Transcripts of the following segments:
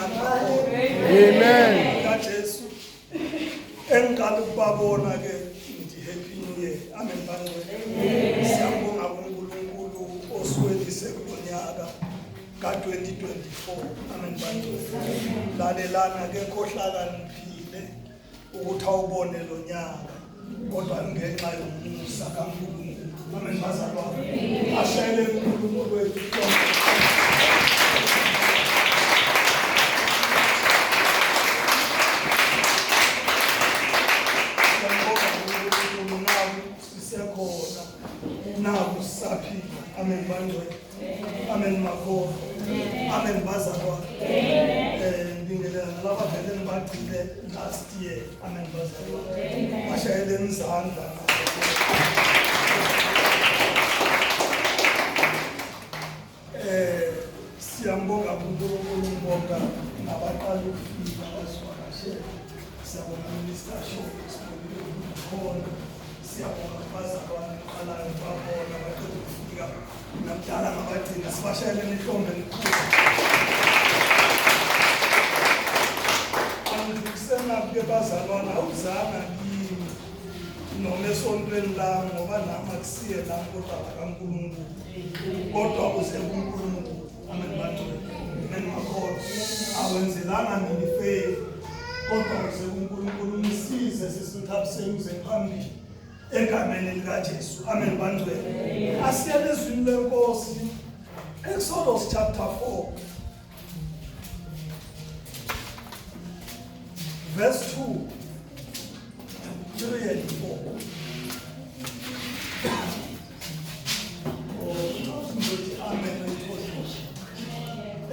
Amen. kaJesu engqala ukubabona ke ngithi happy new year. Amen bangcwele. Siyabonga uNkulunkulu oswelise kulonyaka ka2024. Amen bangcwele. Lalelana ke khohlakaniphile ukuthi awubone lo nyaka kodwa ngenxa yomusa kaNkulunkulu. Amen bazalwane. Ashayele uNkulunkulu wethu. Now saphila. Amen bangcwele. Amen makho. Amen bazalwa. Ngibingelela laba vele ngibagcile last year. Amen bazalwa. Bashayele izandla. Siyambonga uNkulunkulu ngibonga nabaqala ukufika abasivakashele. Siyabonga Minister Showes khona. Siyabonga abazalwane qalayo babona baqala ukufika namdala ngabagcina sibashayele ihlombe elikhulu. Angikusena ke bazalwane awuzanga kimi noma esontweni lami ngoba nami akusiye lami kodwa kaNkulunkulu. Kodwa uze kuNkulunkulu. Amen bangcwele. Amen makho. Awenzelanga mina ifaith. Kodwa uze kuNkulunkulu umsize sisithabiseni uze phambili. Egameni likaJesu. Amen bangcwele. Asiyele izwi lenkosi. Exodus chapter 4 verse 2 3 and 4. Amen.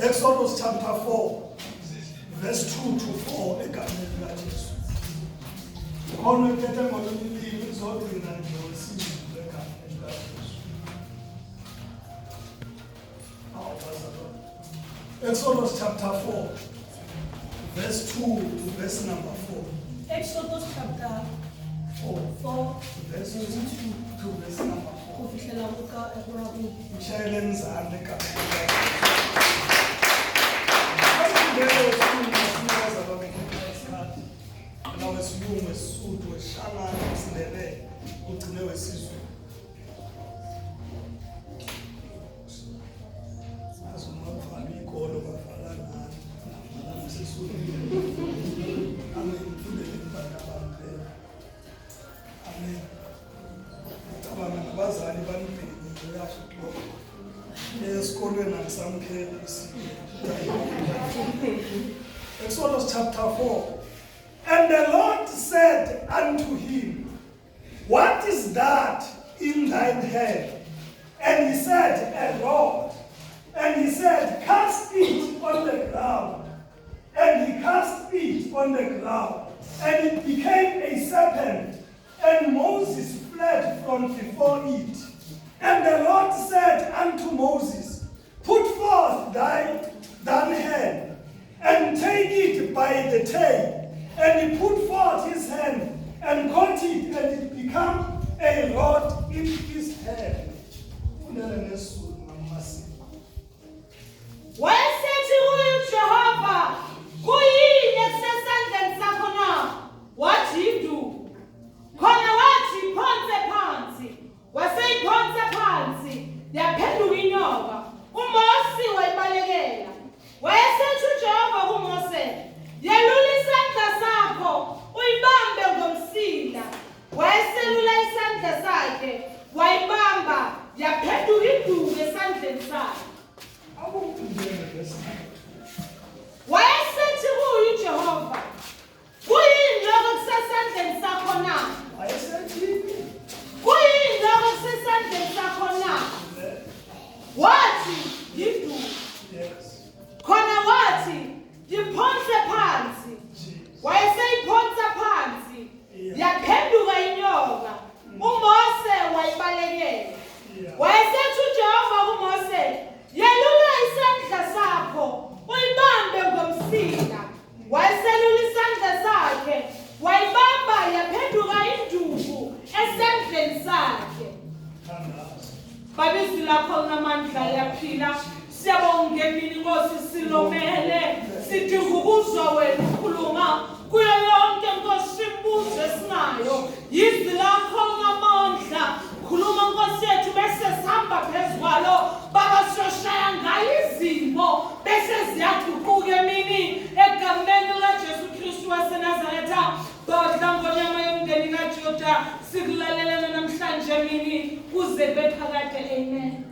Exodus chapter 4 verse 2 to 4. Egameni likaJesu. Khona kethe ngolimi izogcina nje wesizwe egameni likaJesu. Exodus chapter 4 verse 2 to verse number 4. Exodus chapter 4 verse 2 to verse number 4. kufihlela Mshayele izandla egameni wesilungu wesuthu weshangana wesindebele ugcine wesizwe. Azumavalo ikolo bavala ngani namala sesuthu. Amen. Mfundele mbana bampela. Amen. Abana abazali banibhekile yasho lo. Esikolweni akusamkheli isizwe. Exodus chapter 4. And the Lord said unto him, What is that in thine hand? And he said, A rod. And he said, Cast it on the ground. And he cast it on the ground. And it became a serpent. And Moses fled from before it. And the Lord said unto Moses, Put forth thine hand, and take it by the tail. And he put forth his hand and caught it, and it became a rod in his hand. Wayesethi kuyo Jehova, kuyini ekusesandleni sakho na? Wathi yiduku. Khona wathi iphonse phansi. Waseyiphonse phansi, yaphenduka inyoka. uMose wayibalekela. Wayesethi uJehova kuMose, yelula isandla sakho uyibambe ngomsila. Wayeselula isandla sakhe wayibamba, yaphenduka iduku esandleni sakhe. Wayesethi kuyo uJehova, kuyini lokho kusesandleni sakho na? Kuyini lokho kusesandleni sakho na? Wathi yiduku. Khona wathi yiphonse phansi. Wayeseyiphonsa phansi, yaphenduka inyoka. uMose wayibalekela. Wayesethi uJehova kuMose, yelula isandla sakho uyibambe ngomsila. Wayeselula isandla sakhe wayibamba, yaphenduka induku esandleni sakhe. Babizwi lakho ngamandla yaphila. Siyabonga ngemini Nkosi Silomele. sidinga ukuzwa wena ukhuluma kuyo yonke Nkosi imibuzo esinayo. Yizi lakho ngamandla. Khuluma Nkosi yethu bese sihamba phezu kwalo. Baba siyoshaya ngayo izimo bese ziyaguquka emini egameni laJesu Kristu waseNazaretha. Dodla ngonyama yomndeni kaJuda sikulalelana namhlanje emini kuze bephakade. Amen.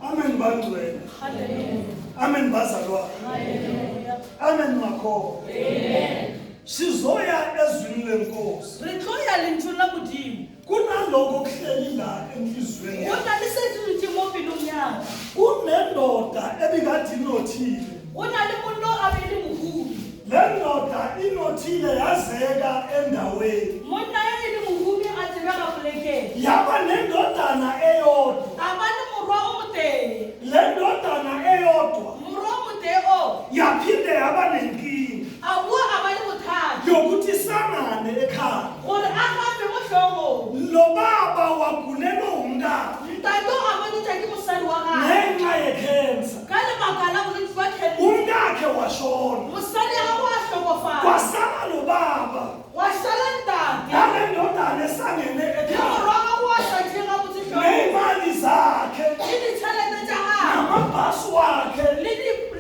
Amen bangcwele. Hallelujah. Amen bazalwane. Hallelujah. Amen makho. Amen. Sizoya ezwini lenkosi. Re tlo ya lentswe la Modimo. Kunaloko kuhleli la enhlizweni. Go na le se se mo pelong ya. Kunendoda ebikade inothile. Go na le monna a be le mohumi. Le ndoda inothile yazeka endaweni. Monna ya le mohumi a tseba ka polekeng. Yaba nendodana eyodwa. A ba le morwa o moteng. Le ndodana eyodwa Morwa o moteng o. yaphinde yaba nenkinga A bua a ba le bothata. yokuthi sangane ekhaya. Gore a gape mo hlogong. Lo baba wagulelwa umntana Ntato a bontsha ke mosadi wa gagwe. ngenxa yekhensa. Ka lebaka la bolwetse jwa cancer. Umntakhe washona. Mosadi a wa hlokofala. Kwasala lo baba Wa shala ntate. nale ndodana esangene Le ekhaya morwa wa wa hlatshe ga botse hlogong. neyimali zakhe Le ditšhelete tša gagwe. namabhasi wakhe Le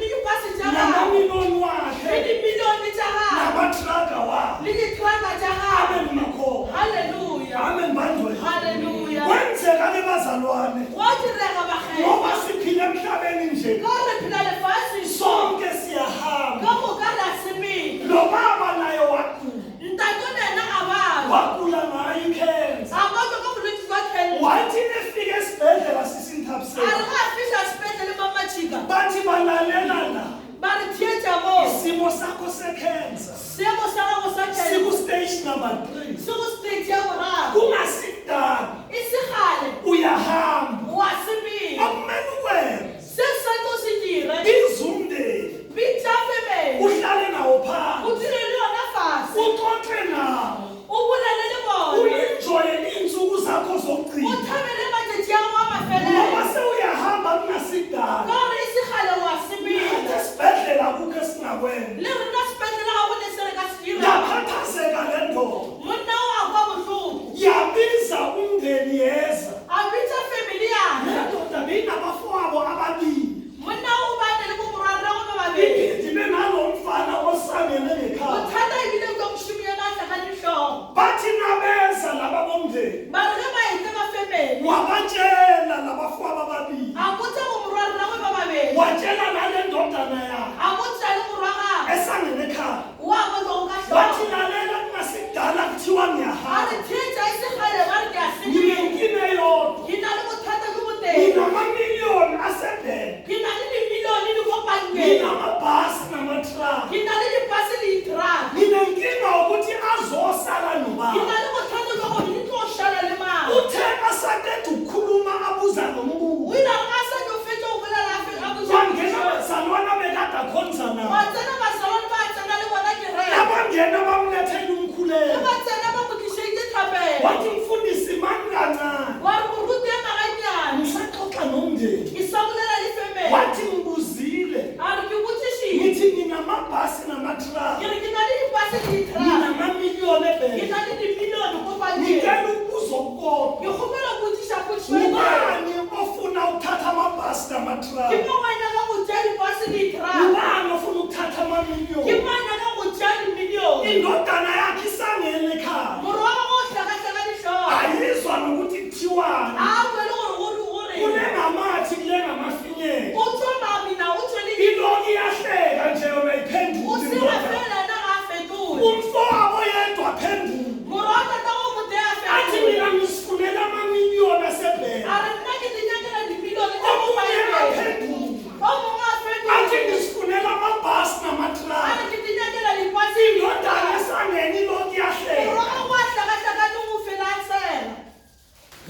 dipase tša gagwe. namamiloni Le wakhe dimilione tša gagwe. namatraga wakhe. Le ditraka tša gagwe. Amen makho. Hallelujah. Amen bandwe. Hallelujah. Kwenzeka ke bazalwane Go a direga bagadi. ngoba siphila emhlabeni nje Ka re phela lefatsheng sonke siyahamba. ka moka re a sepela. Lo baba naye wagula. Ntate le ena a bala. Wagula ngayo ikhensa. A batwa ka bolwetse jwa cancer. Wathi efika esibhedlela A sisinthabiseni re ga a fitlha sepetlele mamachika. bathi balalela la Ba re thietša moo. isimo sakho sekhensa Seemo sa gago sa cancer. siku-stage number 3 Se go stage ya boraro. kungasidala E se gale. uyahamba Wa sepela. akumele ukwenza Se sa tlo se dire. biza umndeni Bitša family. uhlale nawo O phansi dire le yona fatshe. uxoxe nawo O bolele le bona. uyenjoye iinsuku zakho O zokugcina thabele matšatši a go a ngoba mafelelo. sewuyahamba kungasidala Ka gore e se gale wa sepela. esibhedlela kukho esingakwenza Le rena sepetlele ga go ne se re ka se dira. yakhathazeka le ndoda Monna o a kwa bohloko. yabiza umndeni yeza A bitša family yane. le ndoda beyinabafowabo ababili Monna o bane le bomorwarra go ba babedi. iphindile nalo mfana osangene ngekhaya Bothata ebile kwa mošomi yona a tlhaga dihloogo. bathi nabeza laba bomndeni Ba re ge ba etse ba family. wabatshela labafowabo ababili A botša bomorwarra go ba babedi. watshela nale ndodana yakhe A botša le morwa gagwe. esangene ekhaya Wa botša go ka wathi hlogo. lalela kungasidala kuthiwa A ngiyahamba re thietša e se gale ba re ke a sepela. nginenkine yodwa Ke na le bothata jo boteng. nginamamiliyoni asebhele Ke na le dimilione di ko bankeng. nginamabhasi namatraka Ke na le dipase le diteraka. nginenkinga wokuthi azosala Ke nobaba na le bothata jwa gore di tlo šala le mang. uthe asaqeda ukukhuluma abuza O nombuzo ile a sa tlo fetša go bolela a botša bangena dipotšišo. bazalwana bekade akhonza Wa nabo tsena basalwane ba tsena le bona kereke. abangena bamlethela Le umkhuleko ba tsena ba mo tlišeditše tlhabelo. wathi mfundisi mani kancane Wa re moruti e maganyane. ngisaxoxa nomndeni Ke sa bolela le family. wathi ngibuzile A re ke botšišitše. ngithi nginamabhasi namatraka Ke re ke na le dipase le diteraka. nginamamiliyoni Ke ebhele na le dimilione ko bankeng. ngicela ukubuza okukodwa Ke kgopela go botšiša potšišo e nngwe. ngubani ofuna ukuthatha amabhasi Ke namatraka mo wena ka go tšea dipase le diteraka. ngubani ofuna ukuthatha Ke amamiliyoni mana ka go tšea dimilione. indodana yakhe isangene ekhaya Morwa wa go hlakahlaka dihloogo. ayizwa nokuthi kuthiwani A kwele gore gore. kunengamathi kulengamafinyela O tswa mamina o tswe le iloki iyahleka nje yona o iphendule se indoda. fela ena ga a fetole. umfowabo yedwa aphendule Morwa wa tata go mote a athi fetole. mina ngisifunela amamiliyoni asebhele A re nna ke dinyakela dimilione tsa go omunye bankeng. aphendule O mongwe a athi fetole. ngisifunela amabhasi A namatraka re ke dinyakela dipase. indodana esangene iloki iyahleka Morwa wa go a hlakahlaka le go fela a tsela.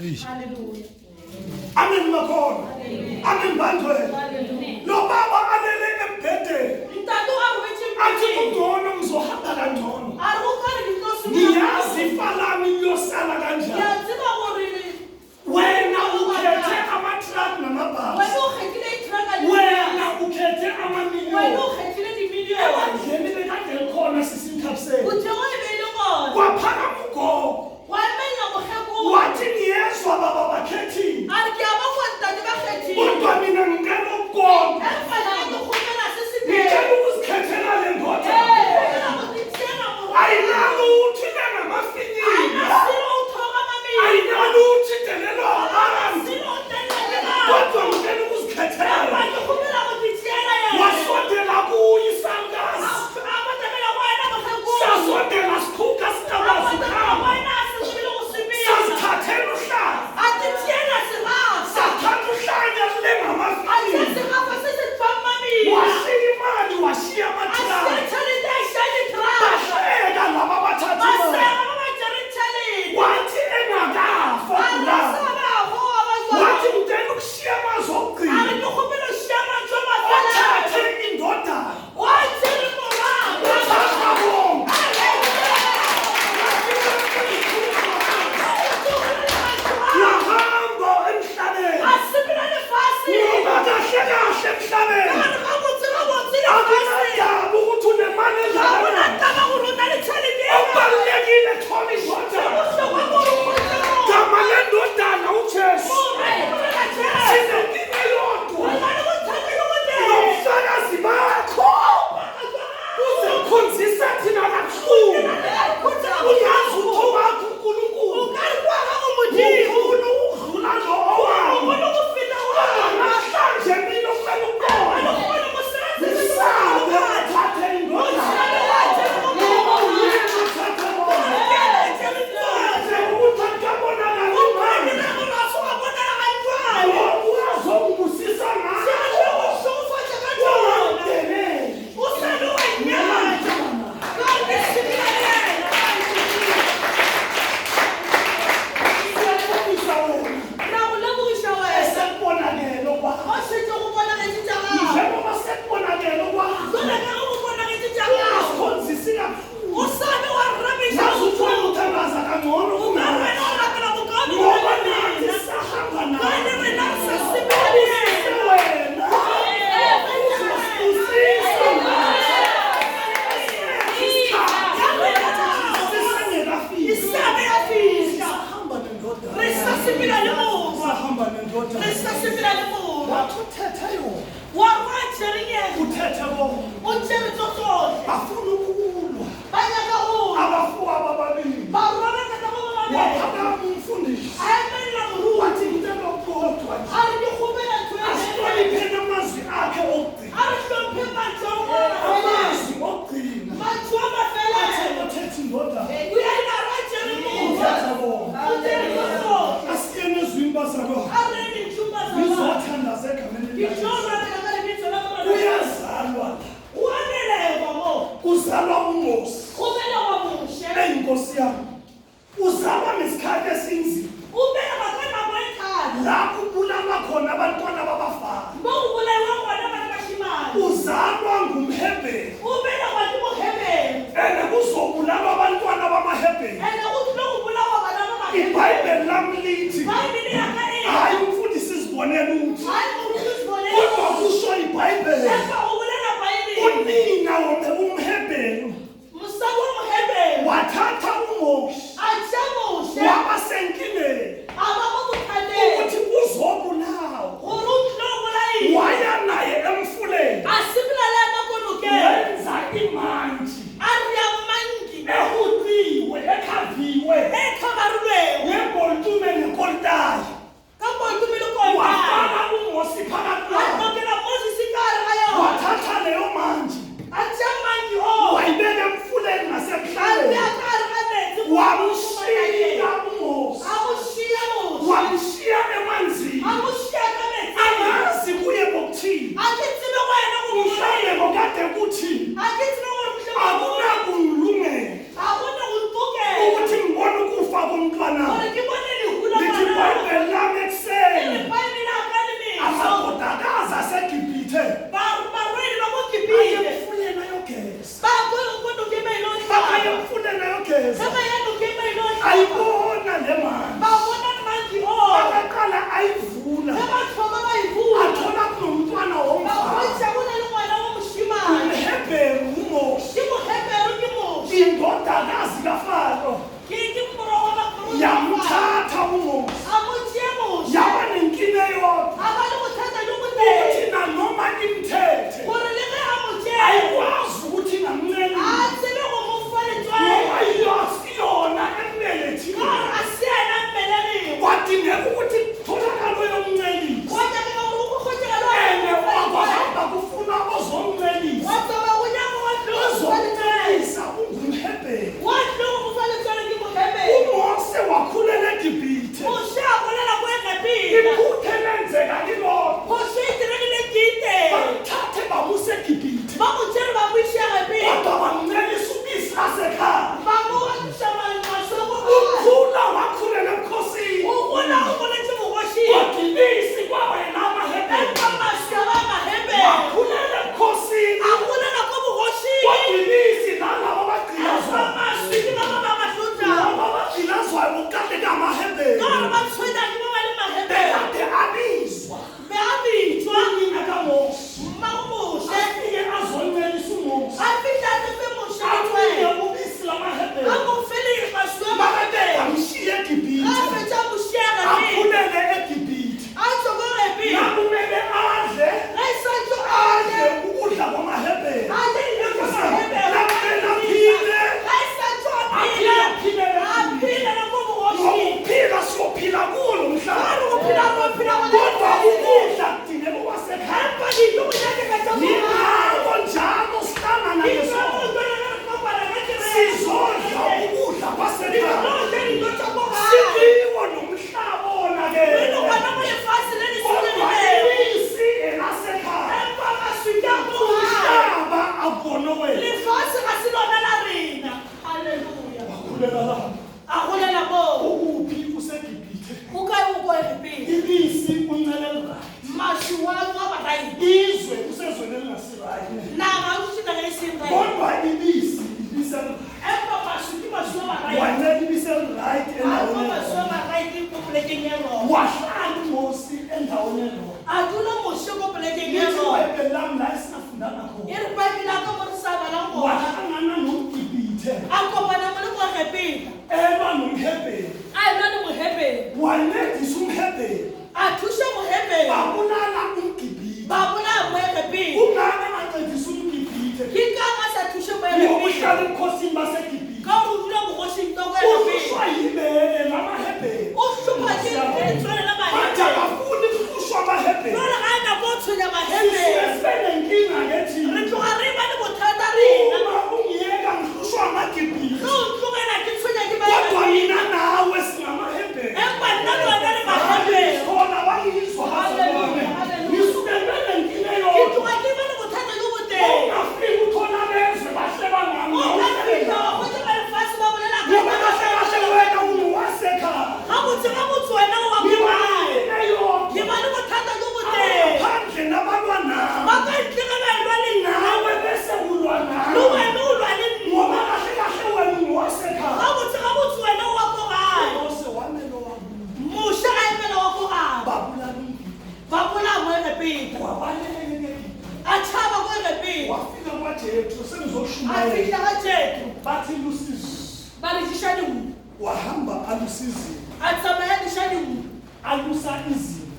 Hallelujah. amen makhona amen bandwele Hallelujah. lo baba alele embhedeni Ntate a robetse athi mmileng. kungcono ngizohamba kangcono A re go kare ke tlo ngiyazi simolola. ifa lami liyosala Ke kanjani a tseba gore wena ukhethe amatraka namabhasi wena o kgethile diteraka le wena dipase. ukhethe Wena amamiliyoni o kgethile dimilione. bafuna ukulwa Banyaka ulwa. abafowabo ababili Barona ka tabo ba ba. waphakama umfundisi Ayemela nguru. wathi ngicela ukukodwa nje Ari di khubela twele. asihlonipheni amazwi akhe okugcina Ari hlophe batho. amazwi okugcina Batho ba fela. athethe indoda Uyayina rajele mu. uthatha bona Utheriso. asiyene ezwini bazalwane Ari ni chumba za. ngizothandaza egameni likaJesu Kijona ka le bitso la bona. kuyazalwa Uanele babo. kuzalwa umusi Khubela wa mushe. eyinkosi yami uzalwa ngesikhathi esinzima Ubela bakana ba ekhaya. la kubulala khona abantwana babafana Bo ubulawa ngwana bana bashimali. uzalwa ngumhebheri Ubela kwathi muhebeni. ene kuzobulalwa abantwana bamahebheri Ene uthi lo ubulawa bana bamahebeni. ibhayibheli lami lithi Bayibili yaka hayi umfundisi izibonela ukuthi Hayi ukuzibonela. kodwa kusho ibhayibheli Lapha ubulela bayibili. unina umhebheri Musabo muhebeni. wathatha umoshi Achamushe. waba senkingeni Ababukuthandela. ukuthi uzobulawa Uruthi lo ubulayi. waya naye emfuleni Asibulala makonuke. wenza imanji Ariyamangi. ehutiwe ekhaviwe Ekhabarulweyo. ngeboltume nekoltayi Kabontumile ukona. wafaka umosi phakathi kwayo Akokela Moses ikari ayo. wathatha leyo manji Achamangi o. wayibeka emfuleni nasemhlabeni Akari kanetsi. wamshiya umosi Amushiya Moses. wamshiya emanzini Amushiya kanetsi. angazi kuye bokuthini Akitsime wena mhlawumbe kumshayelo. kokade kuthini Akitsime wena kumshayelo. akunakungilungela Akuna kutukela. ukuthi ngibone ukufa komntwana Ore kibonile hula lithi bana. ibhayibheli lami ekuseni Ile Bible akademi. amadodakazi asegibhithe Barweli bakukipile. ayemfuleni ayogeza Bakukudukime ilonda. ayemfuleni ayogeza Kama yadukime ilonda. ayibona le mali Babona mangi o. akaqala ayivula Kama thoma bayivula. athola kunomntwana womfana Bakwetsa kuna lumwana womushimane. umhebheri umosi Kimuhebero kimushi. indodakazi kafaro Kiki mbrowa bakuru. yamthatha umosi Amutie mushi. yaba nenkinga eyodwa Abantu muthatha lumute. ukuthi nanoma imthethe Ore leke amutie. ayikwazi ukuthi ngamncela Atsebe ngomufane ngoba twaye. yona embelethile Kora asiyena mbeleni. kwadingeka ukuthi tholakalo yomncelisi Kodwa ke ukukhotshela ene lo. wakwahamba kufuna ozomncelisa Wadoba unyaka wadluka. ozomncelisa ungumhebheri Wadluka umufane twaye kimuhebe. umose wakhulela egibhithe Ushabolela kwengaphinda. iphuthe lenzeka kilodwa Kusidirele gite. bamthathe bamuse egibhithe Bamutshela babuyishiya ngaphinda. kodwa bamncelisa ubisi lasekhaya Bamuka kushamani masoko. ukhula wakhulela ebukhosini Ukuna ukuna chimukoshi. kodwa ibisi kwaba yena amahebheri Ekamasiya bangahebe. wakhulela ebukhosini Akuna nakomukoshi. kodwa ibisi nalabo bagqilazwayo Amaswiki baba bangahluta. labo bagqilazwayo kukade kamahebheri Kora bathwida kimabali mahebe. bekade abizwa Beabitshwa. unina kamosi Makumushe. afike azoncelisa umosi Afika sesemushe abuye atwe. ubisi lamahebheri Akufili masuwe bakade mahebe. bamshiya egibhithe Afetha mushiya ngaphinda. akhulele egibhithe Athokore phi. nakumele adle Ayisantsho adle adle. ukudla kwamahebheri Adle into zamahebe. nakumele aphile Ayisantsho aphile aphile. aphile Aphile nakomukoshi. ngokuphila siyophila kulo mhlaba Kora ukuphila kuphila kodwa ukudla kudingeka okwasekhaya Abhalile ukunyake kajabu. yingako njalo sihlangana nesona sizodla ukudla kwasekhaya sikiwo nomhlaba onakele kodwa ibisi elasekhaya umhlaba akubona wena wakhulela lapho ukuphi usegibhithe ibisi uncelela izwe usezweni elingasirayi kodwa ibisi wanela ibisi elirayi endaweni wahlala umosi endaweni elodwa lithi ibhayibheli lami la esingafundanga khona wahlangana nomgibhithe elwa nomhebheri wancedisa umhebheri babulala umgibhithe ungaka bancedisa umgibhithe uhlala ebukhosini baseGibhithe. Ka o dula bogoshing ka Uhlushwa yibele namaHebheru. o hlopha ke tshwana la Manje mahebe abafuni ukuhlushwa amaHebheru. jwale ga ena ko tshwenya Sisuke mahebe sibe nenkinga ngethi re tloga re ba le bothata rena uma ungiyeka ngihlushwa amaGibhithe. ge o tlogela ke tshwenya ke Kodwa mahebe mina nawe singamaHebheru. empa nna le wena le mahebe Khona wangizwa bazalwane. Ngisuke ngibe nenkinga ke eyodwa. tloga ke ba le bothata jo boteng Ungafika uthona bezwe bahleba ngami. o ka fihla go ke ba lefatshe ba bolela Ngoba kahle kahle wena ungowasekhaya. gabotse wena o wa ko gae Ngiba eyodwa. ke ba le bothata jo boteng Ngaphandle nabalwana ba ka ntle ka ba elwa le nna nawe bese ulwa le nami. wena o lwa le Ngoba nna kahle kahle wena ungowasekhaya. gabotse wena o wa ko gae Mose wamelo wami. moša ga emela wa ko gae Babula ngi. ba bola mo erepeta Wabaleke. a tšhaba ko erepeta Wafika kwaJethro a sengizoshumayela. fihla ga jetro Bathi lusizi. ba re diša dinku Wahamba alusizini. a tsamaya diša dinku Alusa izini.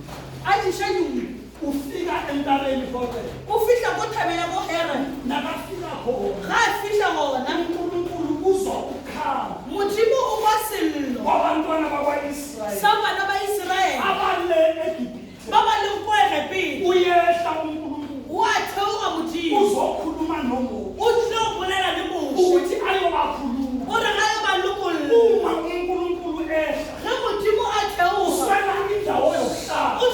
a diša dinku Ufika entabeni kodwa. o fihla ko thabeng ya ko here Nakafika khona. ga a fihla gona uNkulunkulu uzwa ukukhala modimo o kwa sello kwabantwana bakwa-Israyeli sa bana ba iseraele abale eGibhithe. ba ba leng ko erepeta Uyehla uNkulunkulu o a theoga modimo uzokhuluma noMose o tlile go bolela le moše ukuthi ayobakhuluma. o re ga yo ba lokolla Uma uNkulunkulu ehla ge modimo a theoga uswela indawo yokuhlala. o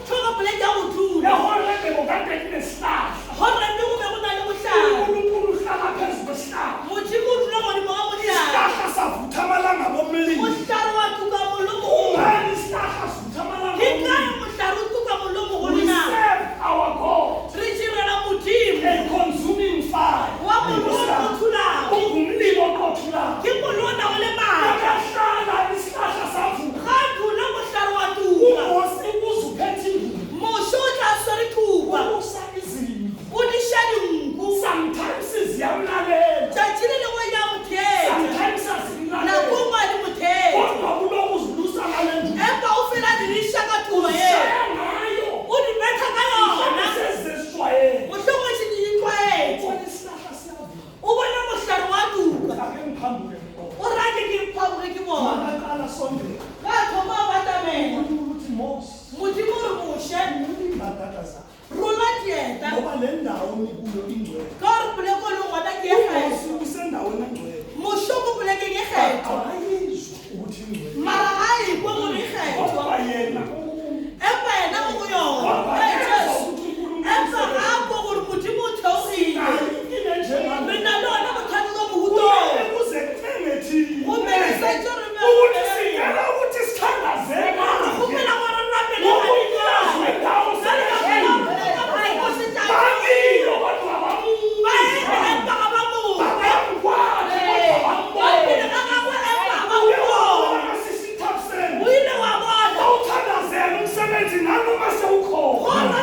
tlhoga poleke ya go dula Ehorebe bekade kunesihlahla. gore mme go be go na le botlhaba uNkulunkulu uhlala phezu kwesihlahla. modimo o dula godimo ga motlhaba Isihlahla savutha amalanga bomlilo. motlhare wa tuka molomo Ungani isihlahla savutha amalanga ke bomlilo? kae motlhare o tuka molomo go We nna serve our God. re direla modimo A consuming fire. wa molona o thulago Ungumlilo oqothulayo. ke molona go le maatla Akahlala isihlahla savuka. ga dula motlhare wa tuka uMose uze uphethe induku. moše o tla swere thuba Usa izimvu. o diša dinku Sometimes ziyamlalela. tšatši le lengwe ya motheta Sometimes nako azimlalela. ngwa di motheta Kodwa kuloku zilusa ngale nduku. empa o fela diriša ka thuba ye Shaya ngayo. o di betha ka yona Sezisishwayele. mohlomong se di ditlwaetse Ubona isihlahla siyavuka. o bona mohlare wa tuka Ake ngiphambule ngqo. o rate ke mphaboge ke bona Makaqala sondela. ka thoma a batamela Ukuthi Mose, modimo o re moše imbadada rola dieta ngoba le ndawo nikuyo ingcwele. ka gore poleko le ngwana ke ye uMose kgetho usendaweni engcwele. moše mo polekeng ye kgetho Awayizwa ukuthi ingcwele. mara ga a ekwe gore e kgetho Kodwa yena empa yena mo go yona Ee, Jesu. empa ga a kwe gore modimo o theogile re na le ona bothata ka mogutong o melesetso re singela ukuthi sithandazeka gopela gore rapele bangilo kodwa o ile wa bona awuthandazela umsebenzi nanoma sewukhona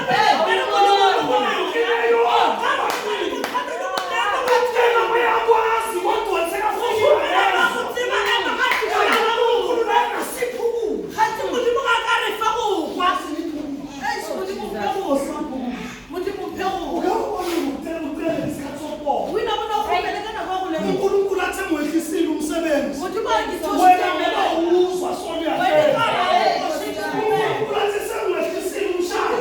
uyakwazi kodwa uNkulunkulu athe mwehlisile umsebenzi wena ngoba uzwa soluyahlela uNkulunkulu athe sengwehlisile umshado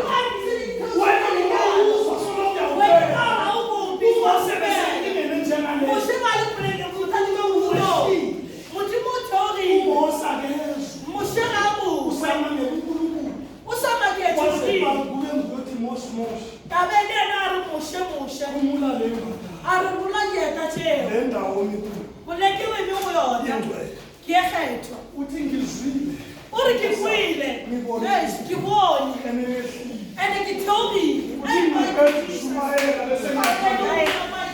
wena ngoba uzwa soluyahlela uMose njengale uMose akezwa usamangela uNkulunkulu kwaze bakube ngokuthi Mose umulale le ndawo omikulu ingcwele uthi ngizwile Ore ke buile, ke bone, emehlile ene ke theogile. uthi ngizishumayela bese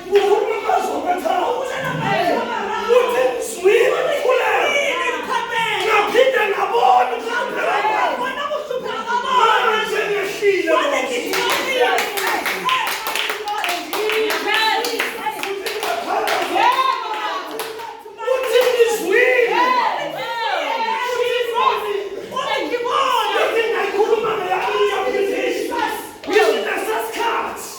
ukhuluma bazobetha uthi ngizwile ngifulele ngaphinde ngabona manje ngehlile uthi ngizwile uthi ngayikhuluma ngeyakiya ngithi ngithi nesasikhathi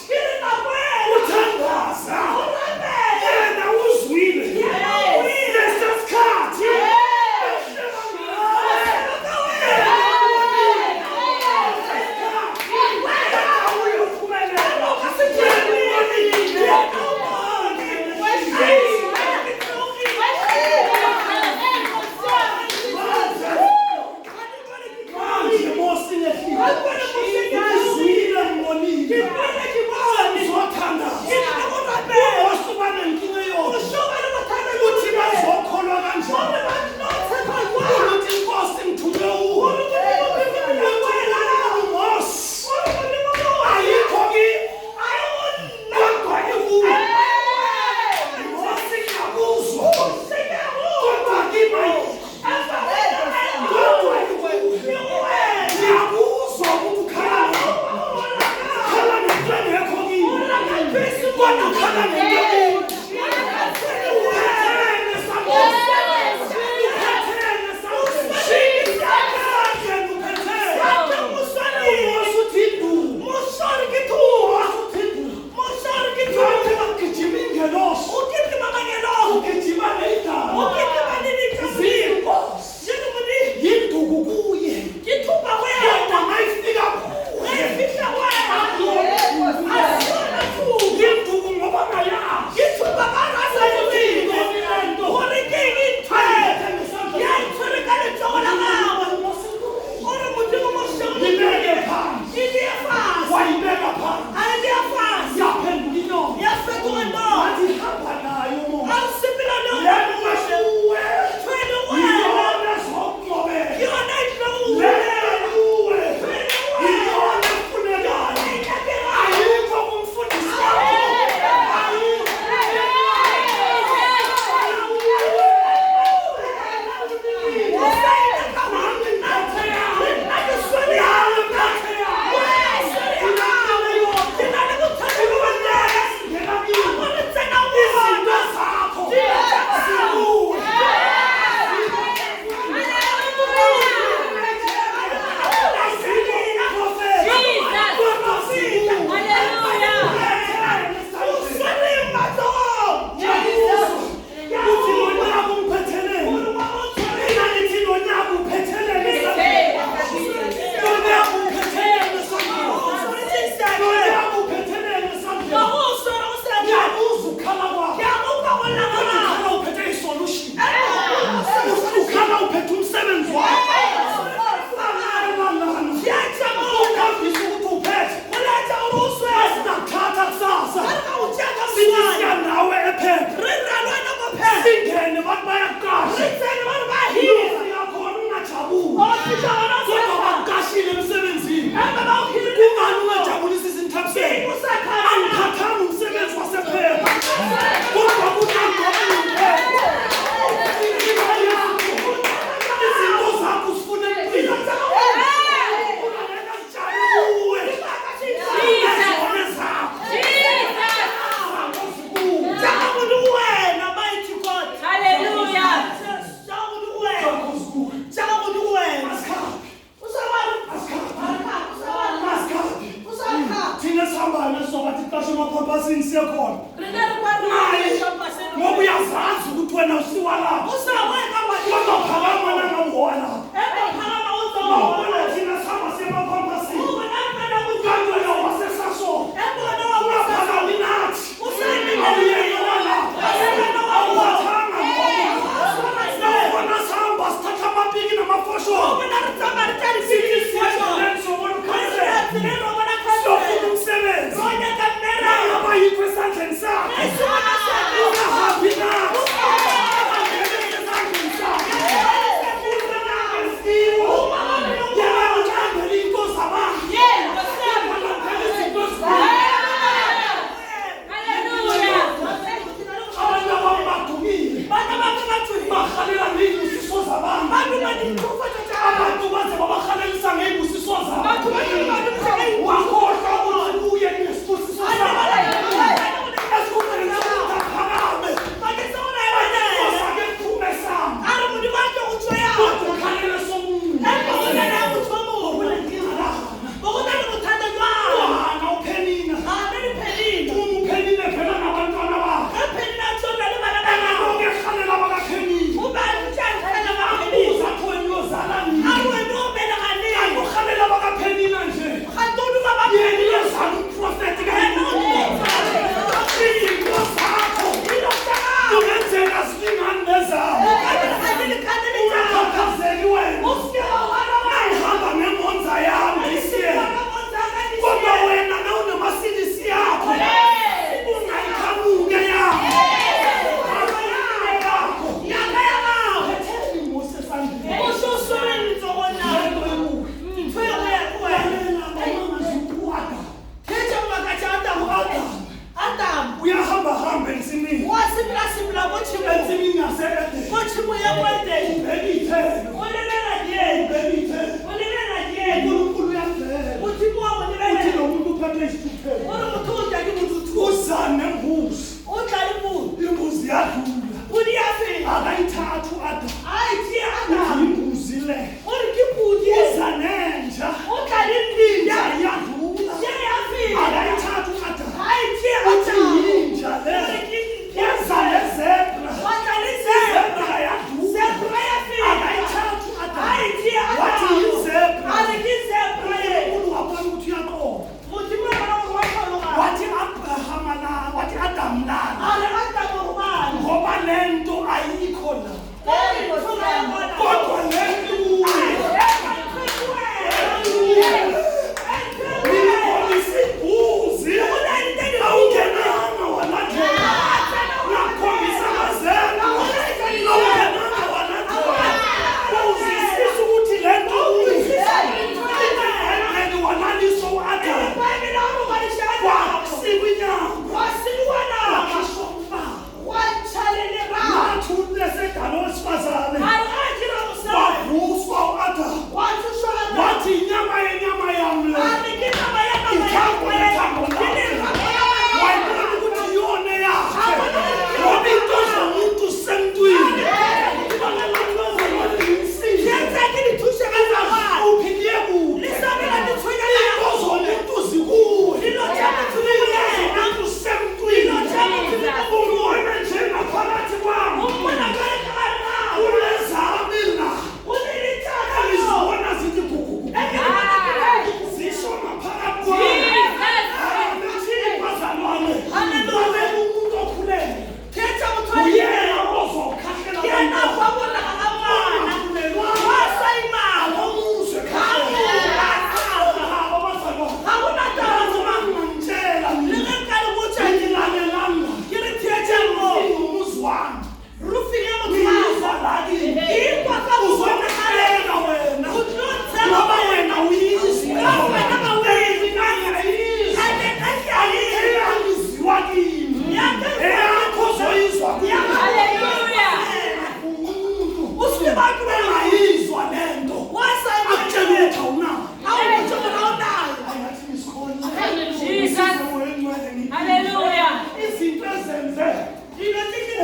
uzane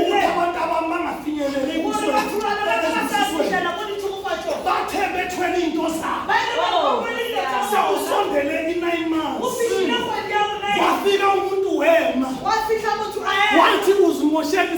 ukuthi abantu abangafinyeleli bathe bethwele into zabo sewusondele i-9 months wafika umuntu wema wathi uzimoshela